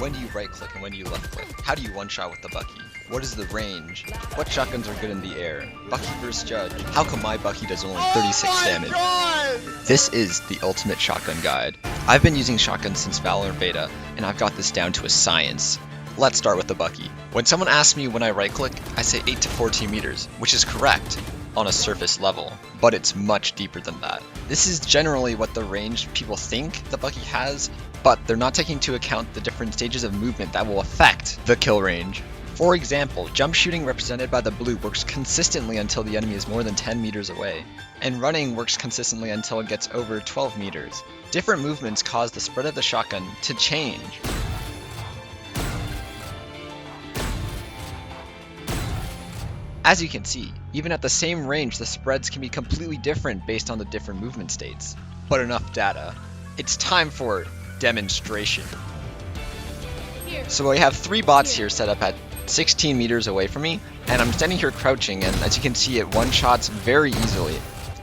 When do you right click and when do you left click? How do you one shot with the Bucky? What is the range? What shotguns are good in the air? Bucky vs Judge. How come my Bucky does only 36 damage? God! This is the ultimate shotgun guide. I've been using shotguns since Valorant Beta, and I've got this down to a science. Let's start with the Bucky. When someone asks me when I right click, I say 8 to 14 meters, which is correct on a surface level, but it's much deeper than that. This is generally what the range people think the Bucky has, but they're not taking into account the different stages of movement that will affect the kill range. For example, jump shooting represented by the blue works consistently until the enemy is more than 10 meters away, and running works consistently until it gets over 12 meters. Different movements cause the spread of the shotgun to change. As you can see, even at the same range, the spreads can be completely different based on the different movement states. But enough data. It's time for demonstration. So I have 3 bots here set up at 16 meters away from me, and I'm standing here crouching, and as you can see, it one-shots very easily.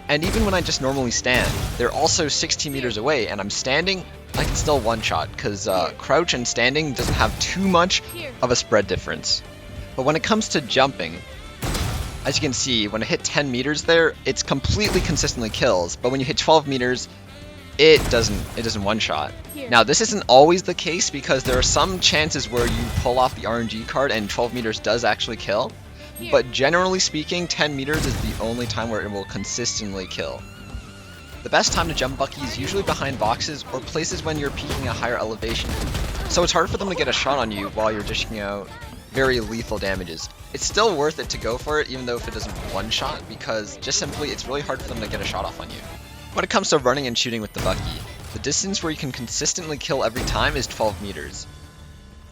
And even when I just normally stand, they're also 16 meters away, and I'm standing, I can still one-shot, because crouch and standing doesn't have too much of a spread difference. But when it comes to jumping, as you can see, when I hit 10 meters there, it's completely consistently kills, but when you hit 12 meters, it doesn't one-shot. Now, this isn't always the case because there are some chances where you pull off the RNG card and 12 meters does actually kill, but generally speaking, 10 meters is the only time where it will consistently kill. The best time to jump Bucky is usually behind boxes or places when you're peaking a higher elevation, so it's hard for them to get a shot on you while you're dishing out very lethal damages. It's still worth it to go for it even though if it doesn't one-shot, because just simply it's really hard for them to get a shot off on you. When it comes to running and shooting with the Bucky, the distance where you can consistently kill every time is 12 meters.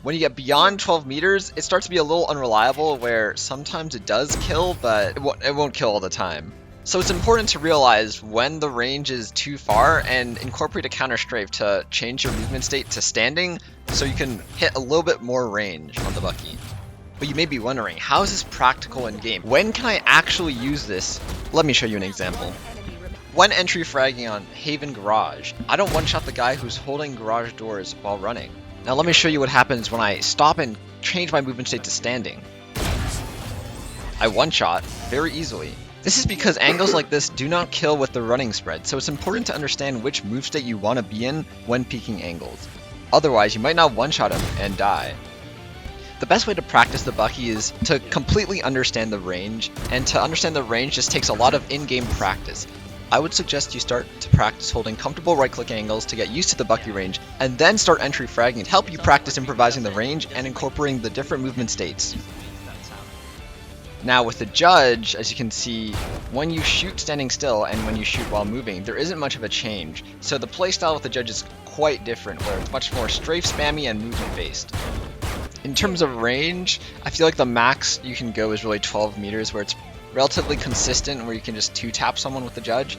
When you get beyond 12 meters, it starts to be a little unreliable where sometimes it does kill, but it won't kill all the time. So it's important to realize when the range is too far and incorporate a counter strafe to change your movement state to standing so you can hit a little bit more range on the Bucky. But you may be wondering, how is this practical in game? When can I actually use this? Let me show you an example. When entry fragging on Haven Garage, I don't one-shot the guy who's holding garage doors while running. Now let me show you what happens when I stop and change my movement state to standing. I one-shot very easily. This is because angles like this do not kill with the running spread, so it's important to understand which move state you want to be in when peaking angles. Otherwise, you might not one-shot him and die. The best way to practice the Bucky is to completely understand the range, and to understand the range just takes a lot of in-game practice. I would suggest you start to practice holding comfortable right-click angles to get used to the Bucky range, and then start entry fragging to help you practice improvising the range and incorporating the different movement states. Now with the Judge, as you can see, when you shoot standing still and when you shoot while moving, there isn't much of a change. So the playstyle with the Judge is quite different, where it's much more strafe spammy and movement based. In terms of range, I feel like the max you can go is really 12 meters, where it's relatively consistent, where you can just 2-tap someone with the Judge.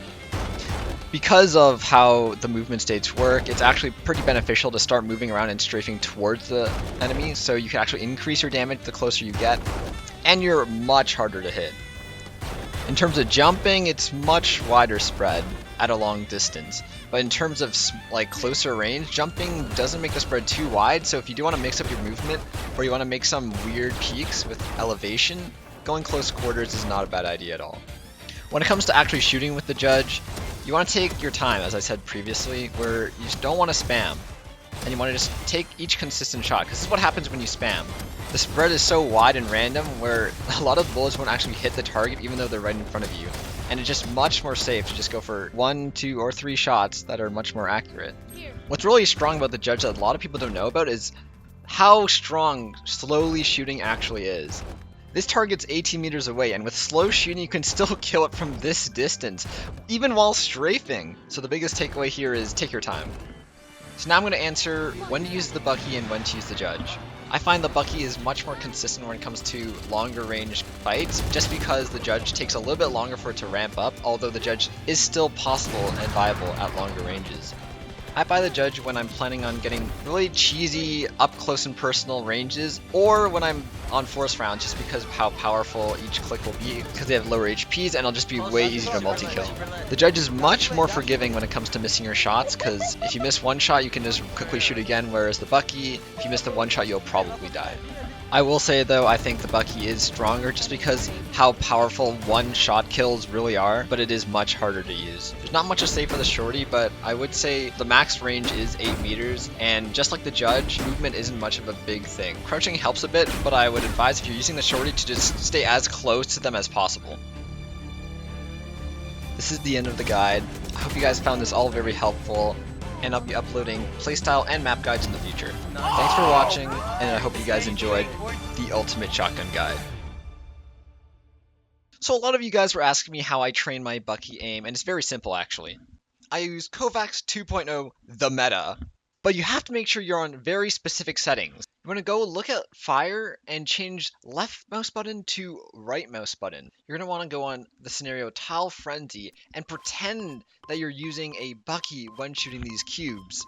Because of how the movement states work, it's actually pretty beneficial to start moving around and strafing towards the enemy, so you can actually increase your damage the closer you get, and you're much harder to hit. In terms of jumping, it's much wider spread at a long distance, but in terms of like closer range, jumping doesn't make the spread too wide, so if you do want to mix up your movement, or you want to make some weird peaks with elevation, going close quarters is not a bad idea at all. When it comes to actually shooting with the Judge, you want to take your time, as I said previously, where you just don't want to spam, and you want to just take each consistent shot, because this is what happens when you spam. The spread is so wide and random where a lot of bullets won't actually hit the target even though they're right in front of you, and it's just much more safe to just go for 1, 2, or 3 shots that are much more accurate. What's really strong about the Judge that a lot of people don't know about is how strong slowly shooting actually is. This target's 18 meters away, and with slow shooting you can still kill it from this distance, even while strafing. So the biggest takeaway here is take your time. So now I'm going to answer when to use the Bucky and when to use the Judge. I find the Bucky is much more consistent when it comes to longer range fights, just because the Judge takes a little bit longer for it to ramp up, although the Judge is still possible and viable at longer ranges. I buy the Judge when I'm planning on getting really cheesy up close and personal ranges, or when I'm on force rounds just because of how powerful each click will be, because they have lower HPs and it'll just be way easier to multi-kill. The Judge is much more forgiving when it comes to missing your shots, because if you miss one shot you can just quickly shoot again, whereas the Bucky, if you miss the one shot you'll probably die. I will say though, I think the Bucky is stronger just because how powerful one-shot kills really are, but it is much harder to use. There's not much to say for the Shorty, but I would say the max range is 8 meters, and just like the Judge, movement isn't much of a big thing. Crouching helps a bit, but I would advise if you're using the Shorty to just stay as close to them as possible. This is the end of the guide. I hope you guys found this all very helpful, and I'll be uploading playstyle and map guides in the future. Thanks for watching, and I hope you guys enjoyed the Ultimate Shotgun Guide. So a lot of you guys were asking me how I train my Bucky aim, and it's very simple actually. I use Kovacs 2.0 the meta, but you have to make sure you're on very specific settings. You want to go look at fire and change left mouse button to right mouse button. You're going to want to go on the scenario Tile Frenzy and pretend that you're using a Bucky when shooting these cubes.